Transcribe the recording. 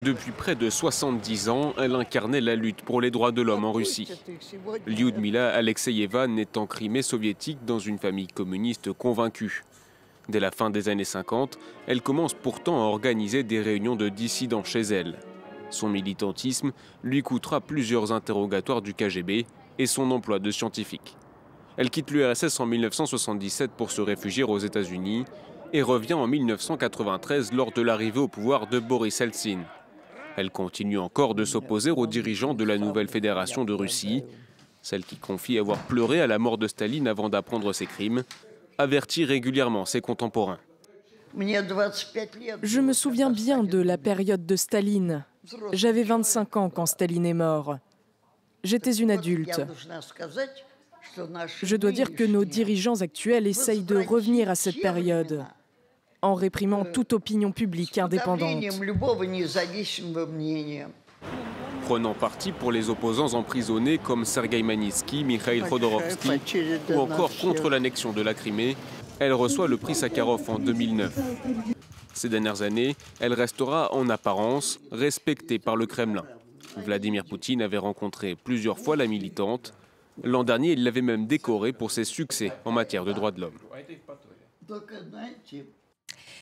Depuis près de 70 ans, elle incarnait la lutte pour les droits de l'homme en Russie. Lyudmila Alexeyeva naît en Crimée soviétique dans une famille communiste convaincue. Dès la fin des années 50, elle commence pourtant à organiser des réunions de dissidents chez elle. Son militantisme lui coûtera plusieurs interrogatoires du KGB et son emploi de scientifique. Elle quitte l'URSS en 1977 pour se réfugier aux États-Unis et revient en 1993 lors de l'arrivée au pouvoir de Boris Eltsine. Elle continue encore de s'opposer aux dirigeants de la nouvelle fédération de Russie, celle qui confie avoir pleuré à la mort de Staline avant d'apprendre ses crimes, avertit régulièrement ses contemporains. Je me souviens bien de la période de Staline. J'avais 25 ans quand Staline est mort. J'étais une adulte. Je dois dire que nos dirigeants actuels essayent de revenir à cette période, en réprimant toute opinion publique indépendante. Prenant parti pour les opposants emprisonnés comme Sergueï Magnitsky, Mikhail Khodorkovsky ou encore contre l'annexion de la Crimée, elle reçoit le prix Sakharov en 2009. Ces dernières années, elle restera en apparence respectée par le Kremlin. Vladimir Poutine avait rencontré plusieurs fois la militante. L'an dernier, il l'avait même décorée pour ses succès en matière de droits de l'homme.